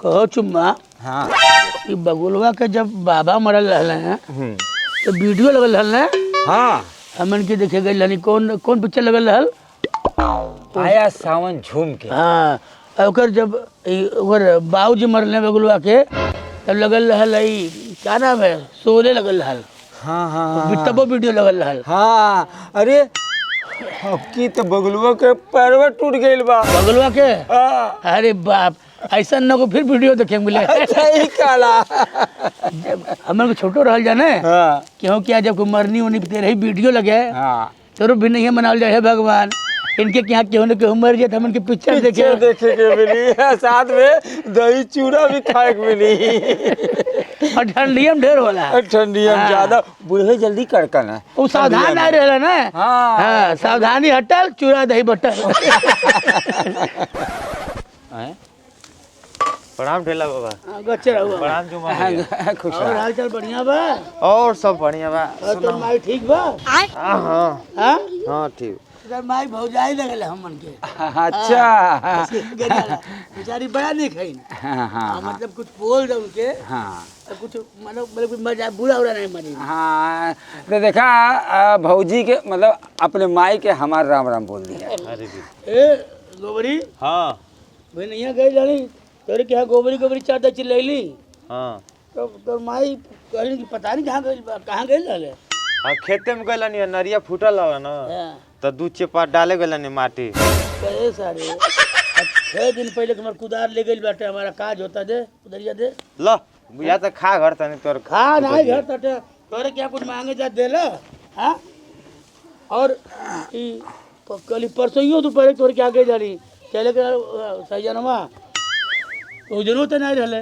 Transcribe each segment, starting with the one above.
कहो चुम्मा। हाँ कि बगुलवा के जब बाबा मरल रहले हैं तो वीडियो लगल रहल है। हाँ हमन के देखे गए रहनी कौन कौन पिक्चर लगल रहल। आया सावन झूम के। हाँ ओकर जब ओकर बाबूजी मरल हैं बगुलवा के तब लगल रहल क्या नाम है शोले लगल रहल। हाँ हाँ तबो वीडियो लगल रहल। हाँ अरे आपकी तो बगलुआ के पैरवा टूट गइल बा बगुलवा के। हाँ। अरे बाप ऐसा न को फिर वीडियो देखे मिले। सही काला हमन को छोटो रहल जाने हाँ क्यों क्या जब कोई मरनी उनी पे रही वीडियो लगे हाँ तो भी नहीं मनाल जाए भगवान इनके यहाँ केहू न केहू मर जाए तो हमन के पिक्चर देखे के मिली साथ में दही चूड़ा भी खाए के मिली और ठंडियम ढेर होला। ठंडी हम ज्यादा बूढ़े जल्दी कड़कन है वो सावधान नहीं रहला ना। हाँ। हाँ सावधानी हटल चूड़ा दही बटल। प्रणाम ढेला बाबा। गच्चे रहुआ प्रणाम जुमा। खुश और हाल चाल बढ़िया बा। और सब बढ़िया बा। और तोर माई ठीक बा। हाँ हाँ हाँ ठीक। तोर माई भौजाई लगल हमन के। अच्छा बेचारी बड़ा नहीं खाई हाँ हाँ मतलब कुछ बोल दे उनके हाँ कुछ मतलब मजा बुरा उड़ा नहीं मरी। हाँ तो देखा भौजी के मतलब अपने माई के हमार राम राम बोल दिया। अरे ए गोबरी हाँ भाई नहीं गई जानी तोरे क्या गोबरी गोबरी चार दस चिल्लैली हाँ तो तोर माई कहली कि पता नहीं कहाँ गई रहले। हाँ खेते में गइल नहीं नरिया फूटल रहा ना तो दू चेपा डाले गइल नहीं माटी। कहे सारे 6 दिन पहले हमार कुदार ले गई बाटे हमारा काज होता दे उधरिया दे लो या तो खा घर तनी तोर खा नहीं घर तटे तोरे क्या कुछ मांगे जा दे ला। हाँ और कल परसों दोपहर तोरे क्या गई जानी चले के सही जनवा तो जरूरत नहीं रहले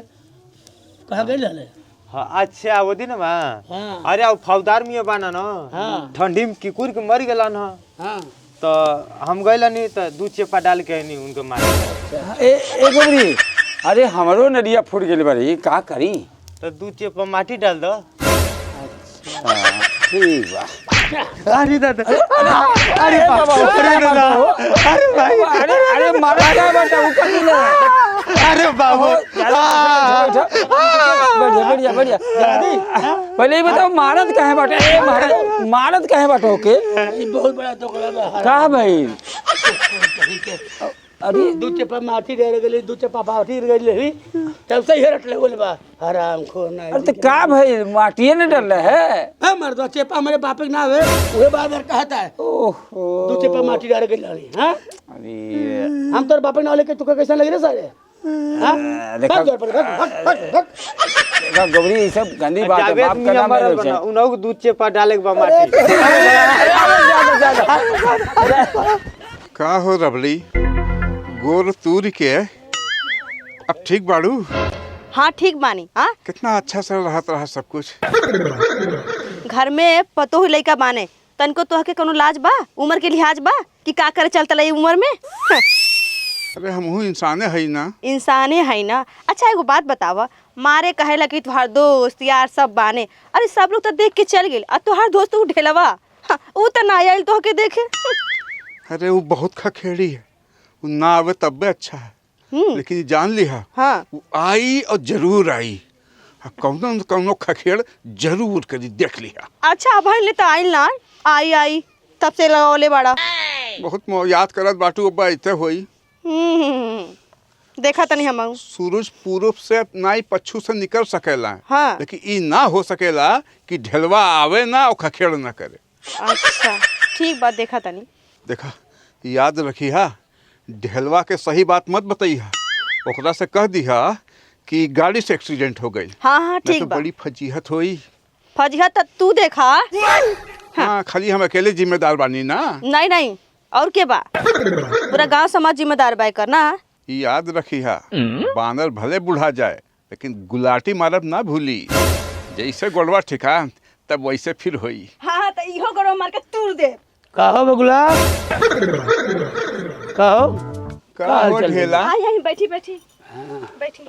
कहाँ गई रहले। हाँ अच्छा वो दिन बा। हाँ अरे अब फौदार में बाना ना हाँ ठंडी में किकुर के मर गला ना हाँ तो हम गइल नहीं तो दू चेपा डाल के नहीं उनको मार। ए गोबरी अरे हमारो नदिया फूट गई बारी का करी तो दू चेपा माटी डाल दो। ठीक बा। अरे दादा अरे बाबा अरे भाई अरे मारा क्या बेटा वो कहीं ना अरे बाबू बढ़िया बढ़िया बढ़िया पहले ये बताओ मारत कहाँ बाटे मारत कहाँ बाटे ओके बहुत बड़ा टोकरा का भाई अभी दू चप्पा माटी रह गई दू चप्पा माटी रह गई तब से ही रट ले बोले बा हराम खोर ना। अरे तो का भाई माटिए न डर रहा है हां मर दो चप्पा हमारे बाप के ना है वो बार-बार कहता है ओहो दू चप्पा माटी रह गई लाली। हां अरे हम तोर बाप ना लेके तुका कैसा लग रे सारे। हां देखा गोबरी ये सब गंदी बात है बाप का नाम है उनको दूध चेपा डाले के बा माटी। का हो रबली गोर तूर के अब ठीक बाड़ू। हाँ ठीक बानी। हाँ कितना अच्छा से रहत रहा सब कुछ घर में पतो ही लइका बाने तनको तोहके कोनो लाज बा उम्र के लिहाज बा कि का करे चलता लाई उम्र में। अरे हमहू इंसाने है ना। इंसाने है ना। अच्छा एगो बात बतावा मारे कहेला कि तुम्हार दोस्त यार सब बाने अरे सब लोग तो देख के चल गेल और तुम्हार दोस्त उ ढेलवा उ तो ना आयल तोहके देखे। अरे वो बहुत खखेड़ी है वो ना आवे तब भी अच्छा है लेकिन ये जान लिहा हाँ वो आई और जरूर आई कौनो न कौनो खखेड़ जरूर करी देख लिहा। अच्छा अब ले तो आइल ना आई आई तब से लगौले बड़ा बहुत याद करत बाटू अब ऐसे होई। देखा तनी हम सूरज पूरब से नाई पच्छू से निकल सकेला हाँ। लेकिन ई ना हो सकेला कि ढलवा आवे ना और खखेड़ ना करे। अच्छा ठीक बात देखा तनी। देखा याद रखिहा ढलवा के सही बात मत बताइहा ओकरा से कह दिहा कि गाड़ी से एक्सीडेंट हो गई। हाँ हाँ ठीक तो बा। बड़ी फजीहत होई। फजीहत तो तू देखा। हाँ खाली हम अकेले जिम्मेदार बानी ना। नहीं नहीं और के बा पूरा गांव समाज जिम्मेदार बा करना। याद रखिहा बानर भले बुढ़ा जाए लेकिन गुलाटी मारब ना भूली जैसे गोलवा ठिका तब वैसे फिर होई। हाँ तो इहो गड़ो मार के तूर दे। कहो बगुला कहो का हो ढेला हाँ यहीं बैठी बैठी बैठी।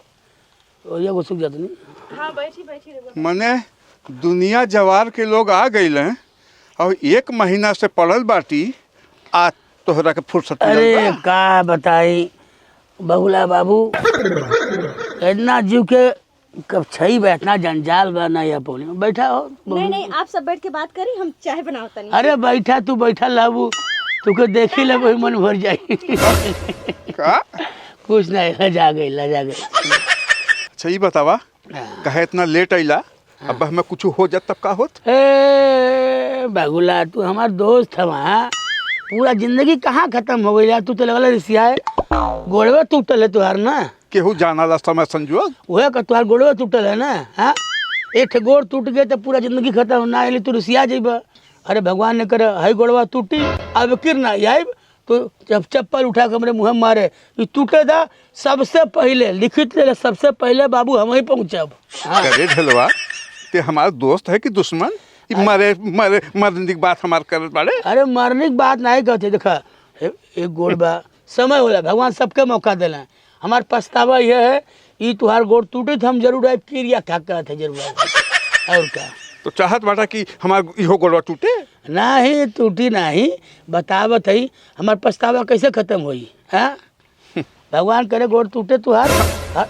और ये घुसुक जात नहीं। हाँ बैठी बैठी रे। मने दुनिया जवार के लोग आ गइल हैं और 1 महीना से पड़ल बाटी आ तोहरा के फुर्सत अरे का बताई बगुला बाबू इतना जीव के कब छई बैठना जंजाल बा ना या पोली में बैठा हो। नहीं नहीं, आप सब बैठ के बात करी, हम चाय बनावता नहीं। अरे बैठा तू बैठा लाबू तुके देखी ले वही मन भर जाई। का कुछ नहीं, लजा गई लजा गई। अच्छा ये बतावा कहे इतना लेट अइला, अब हमें कुछ हो जात तब का होत? ए बगुला तू हमार दोस्त है वहाँ, पूरा जिंदगी कहाँ खत्म हो गई। तू तो लगल रिसिया गोड़वे टूटल है तुहार ना, केहू जाना ला समय संजोग। वह का तुहार गोड़वे टूटल है ना। हाँ एक ठे गोड़ टूट गए तो पूरा जिंदगी खत्म ना आइली तू रिसिया जेब। अरे भगवान ने करे हई गोड़वा टूटी अब किर ना आइब तो जब चप्पल उठा के हमरे मुँह मारे ये टूटे था सबसे पहले लिखित ले सबसे पहले बाबू हम ही पहुँचब। हाँ करे ढलवा ते हमारा दोस्त है कि दुश्मन? ई मरे मरे मरने की बात हमार करत बाड़े। अरे मरने की बात नहीं कहते, देखा एक गोड़ बा समय होला, भगवान सबके मौका दिला। हमार पछतावा यह है ई तुहार गोड़ टूटे तो हम जरूर आए क्रिया खा कहते जरूर आए। और क्या तो चाहत बाटा कि हमार इहो गोड़वा टूटे? नहीं टूटी नहीं, बतावत है हमार पछतावा कैसे खत्म हुई। हाँ भगवान करे गोड़ टूटे तुहार। हाँ?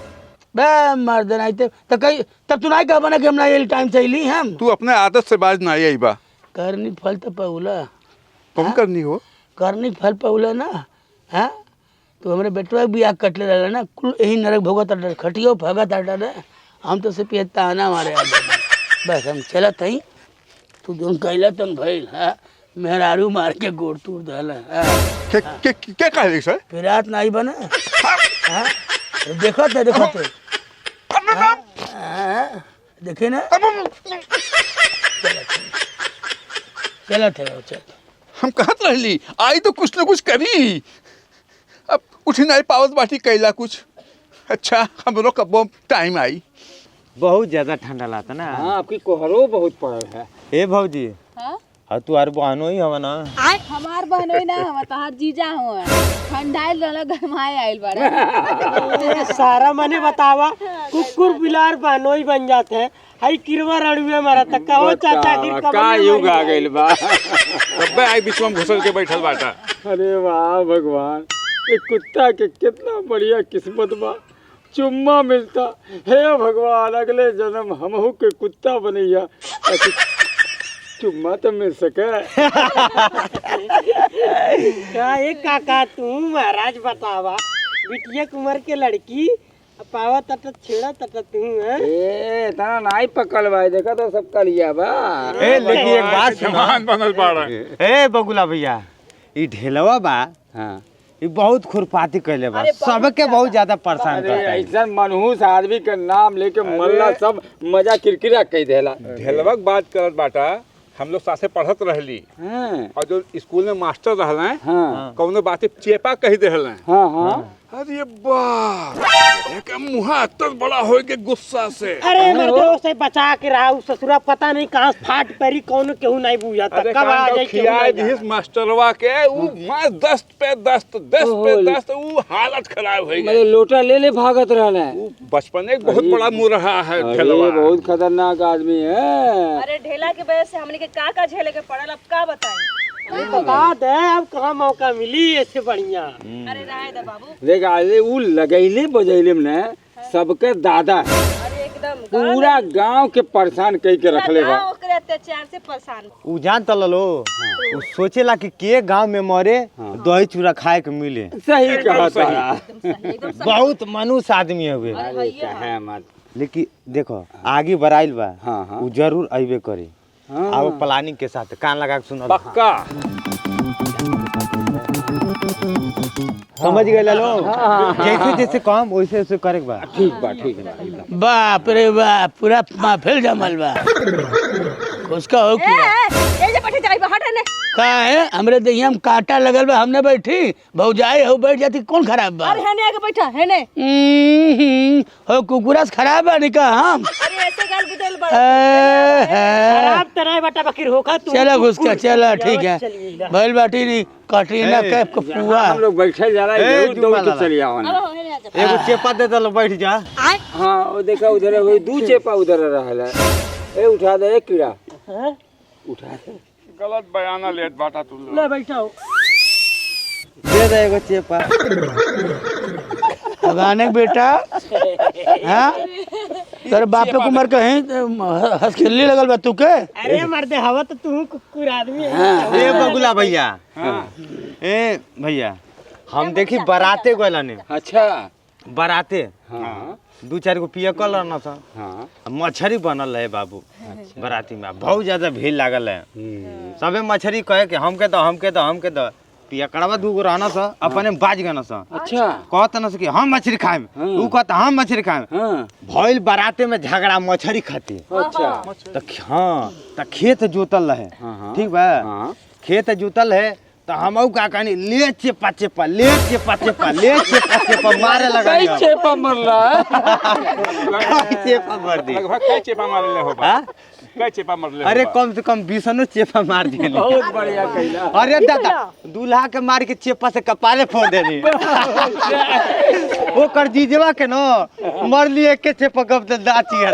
बे मार देना तो कहीं तब तू नहीं कह बना कि हम ना ये टाइम से ली हम। तू अपने आदत से बाज ना आई बा। करनी फल तो पौला, तुम करनी हो करनी फल पौला ना। हाँ तो हमारे बेटवा भी आग कटले रहा ना, कुल यही नरक भोगत खटियो भगत हटा। हम तो सिर्फ ये ताना मारे बस हम चलत हई। तू दोन कैला तन भइल। हाँ मेहरारू मार के गोड़ तोड़ दल। के कहली सर? विराट नहीं बना। हाँ देखो थे देखे ना चलत है चल। हम कहत रहली आई तो कुछ न कुछ करी, अब उठ नहीं पावत बाटी कैला कुछ। अच्छा हमरो कब टाइम आई। बहुत ज्यादा ठंडा लाता ना। हाँ आपकी कोहरो बहुत पड़ल है। ए भौजी हाँ? हाँ तू आर बहनो ही हवा ना। हमार बहनोई ना हम तहार जीजा हुआ ठंडाइल रहल गरमाए आइल बाड़ा। सारा मने बतावा कुकुर बिलार बहनोई बन जाते हैं। हई किरवा रड़ुए मारा तक का हो चाचा गिर का युग आ गइल बा। तब्बे आई बीच में घुसल के बैठल बाटा। अरे वाह भगवान, ये कुत्ता के कितना बढ़िया किस्मत बा, चुम्मा मिलता। हे भगवान अगले जन्म हमहू के कुत्ता बनैया, चुम्मा तो मिल सके। का एक काका तू महाराज बतावा बिटिया कुमार के लड़की पावा तट छेड़ा तट तू है। ए इतना नहीं पकड़ भाई, देखा तो सब कलिया बा। ए लेकिन एक बात सुनो। सामान बनल बाड़ा। ए बगुला भैया ई ढेलवा बा हाँ ई बहुत खुरपाती कैले बा, सबके बहुत ज्यादा परेशान अरे करता है। ऐसा मनहूस आदमी के नाम लेके मल्ला सब मजा किरकिरा कह देला। ढेलवा के बात करत बाटा, हम लोग साथे पढ़त रहली हाँ और जो स्कूल में मास्टर रहले हाँ कौनो बात चेपा कह देहले। हाँ हाँ अरे बाप एक मुँह अत्तर बड़ा हो के गुस्सा से। अरे मर्दो से बचा के रहा ससुरा पता नहीं कहाँ फाट परी कौन केहू नहीं बुझा तक कब आ जाए खियाए दिस मास्टरवा के ऊ मां दस्त पे दस्त ऊ हालत खराब हो गई। मतलब लोटा ले ले भागत रहना है। बचपन एक बहुत बड़ा मुँह रहा है अरे ढेलवा। बहुत खतरनाक आदमी है। अरे ढेला के वजह से हमने के का झेले के पड़ल, अब का बताई। बता दे अब कहाँ मौका मिली ऐसे बढ़िया। अरे राय दे बाबू। देख आले ऊ लगैले बजैले में ना सबके दादा है। अरे एकदम पूरा गांव के परेशान कई के रखले बा। गाँव के अत्याचार से परेशान। उ जान त लो उ सोचेला कि के गांव में मरे दही चूड़ा खाए के मिले। सही कहा तारा। एकदम बहुत मनुष्य आदमी हुए, अरे कहे मत। लेकिन देखो आगे बढ़ाइल बा। हाँ, हाँ। उ जरूर अइबे करे। हाँ। अब प्लानिंग के साथ कान लगा के सुनो। पक्का समझ गए लो। जैसे जैसे काम वैसे वैसे करे के बा। ठीक बा ठीक है। बाप रे बाप पूरा महफिल जमल बा। उसका हो क्या ए जे बैठे जाई हट ने। का है हमरे दहिया में कांटा लगल बा, हमने बैठी भौजाई हो बैठ जाती कौन खराब बा। अरे हेने आके बैठा हेने। हो कुकुरा से खराब बा निका हम। अरे ऐसे गाल गुदल बड़। खराब तरह बटा बकीर होगा तू। चलो घुस का चलो ठीक है। भइल बाटी नी कटरीना कैफ का पुआ। हम लोग बैठे जा रहे हैं दौड़ के चले आओ। हेने आ जा। एगो चेपा दे दलो बैठ जा। हाँ वो देखा उधर वही दू चेपा उधर रहल है। ए उठा दे कीड़ा उठा दे। गलत बयाना लेत बाटा तू लोग। ले बैठा हो। दे दे एगो चेपा। भगाने के बेटा हाँ तेरे बापे को मर कहीं हंस खिल्ली लगल बा तू के अरे मर्दे हवा तो तू कुकुर आदमी है। ए बगुला भैया ए भैया हम देखी बाराते गइला ने अच्छा बाराते हाँ 2-4 गो पिया कल रहना था हाँ मछली बनल है बाबू बाराती में बहुत ज्यादा भीड़ लागल है सबे मछली कहे के हमके तो पिया कड़वा 2 गो रहना था अपने बाज गना सा अच्छा कहत न कि हम मछली खाएम ऊ कहता हम मछली खाएम हाँ भइल बाराते में झगड़ा मछली खाती अच्छा तो हाँ तो खेत जोतल रहे हाँ। ठीक बा हाँ खेत जोतल है तो हम का कहनी ले चेपा मारे लगा कई चेपा मरला चेपा मार दी लगभग कई चेपा मारले हो बा हाँ? कई चेपा मारले अरे कम से कम 20 चेपा मार दिए बहुत बढ़िया कैला अरे दादा दूल्हा के मार के चेपा से कपारे फोड़ देनी वो कर जीजवा के नो मर लिए के चेपा कब तो दाची आई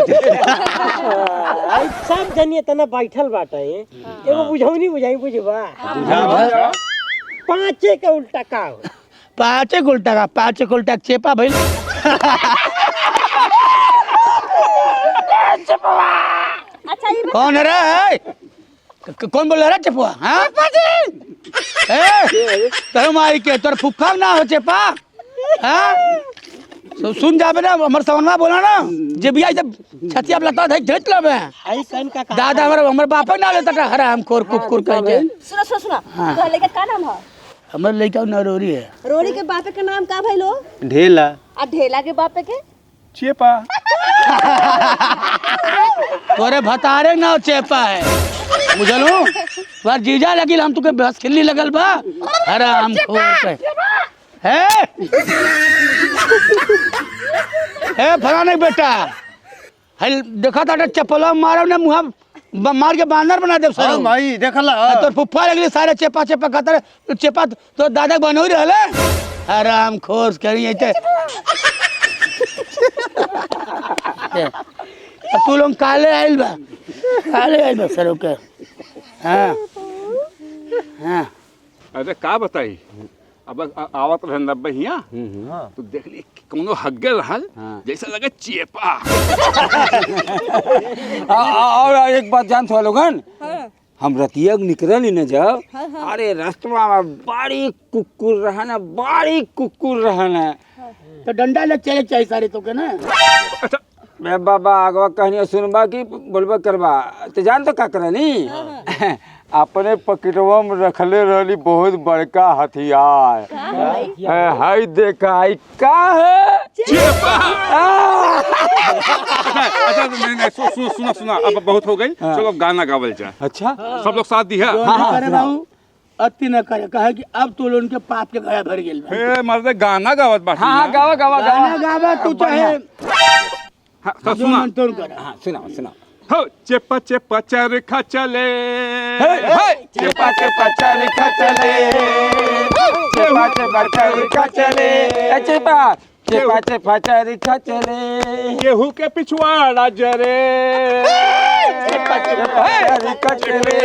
सब जनिए तना बैठल बाटे एगो बुझौनी बुझबा 5 के उल्टा का हो 5 उल्टा का 5 उल्टा चेपा भाई अच्छा ये कौन है रे कौन बोल रहा है चेपुआ हाँ तेरे मारी के तोर फुफा ना हो चेपा हाँ सुन जाबे ना हमर सवनवा बोला ना जे बिया जब छतिया लता धक धत लबे आई कन का दादा हमर बाप ना लेता था हराम खोर कुकुर कह के सुनो तो लड़का का नाम है हमर लइका नरोरी है रोड़ी के बापे के नाम का भइलो ढेला आ ढेला के बापे के चेपा तोरे भतारे ना चेपा है बुझलू तोर जीजा लगिल हम तुके बस खिल्ली लगल बा हराम खोर के है फलाने बेटा है देखा था चप्पल मारो ने मुहा मार के बांदर बना दे हाँ भाई देखला तोर फुफ्फा लगली सारे चेपा खातर चेपा तो दादा बनो ही रहले हराम खोर करी तू लोग काले आइल बा सर के हाँ हाँ अरे का बताई अब आवत रहन बहिया तो देख ली कोनो हग्गे रहल जैसा लगे चेपा और एक बात जानते हो लोगन हम रतिया निकल न जब अरे रास्ता में बड़ी कुकुर रहना तो डंडा ले चले चाहिए सारे तो के ना मैं बाबा आगवा कहनी सुनबा की बोलबा करबा तो जान तो का करनी अपने पकेटवा में रखले रहली बहुत बड़का हथियार हाय देखा आई का है चेपा अच्छा सुना अब बहुत हो गई चलो गाना गावल जाए अच्छा सब लोग साथ दिया करे बाबू अति न करे कहे कि अब तो लोग उनके पाप के गया भर गेल हे मर्दे गाना गावत बाटी हाँ गावा गाना गावा तू चाहे हाँ, सब सुना तो कर हाँ सुना हो चेपा चरखा चले चेपा चरखा चले चरखा चले गेहूं के पिछवाड़ा जरे चरखा चले